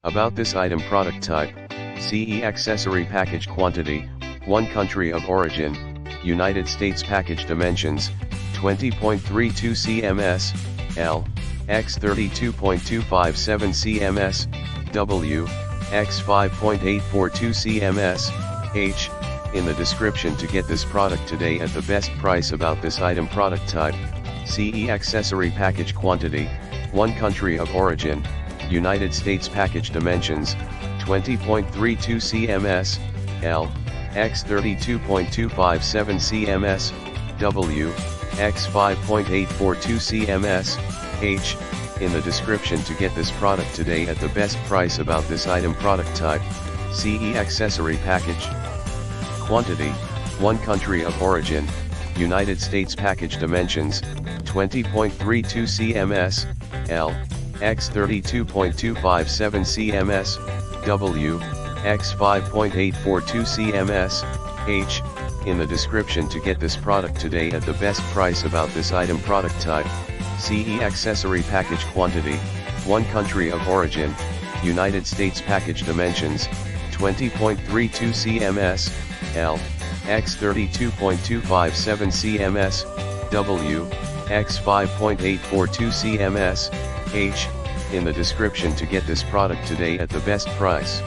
About this item: product type, CE accessory package quantity, 1 country of origin, United States. Package dimensions, 20.32 cms, L, x 32.257 cms, W, x 5.842 cms, H. In the description to get this product today at the best price. About this item: product type, CE accessory package quantity, 1 country of origin, United States. Package dimensions, 20.32 cms, L, x 32.257 cms, W, x 5.842 cms, H. In the description to get this product today at the best price. About this item: product type, CE accessory package quantity, 1 country of origin, United States. Package dimensions, 20.32 cms, L, x 32.257 cms, W, x 5.842 cms, H. In the description to get this product today at the best price. About this item: product type, CE accessory package quantity, 1 country of origin, United States. Package dimensions, 20.32 cms, L, x 32.257 cms, W, x 5.842 cms, H. In the description to get this product today at the best price.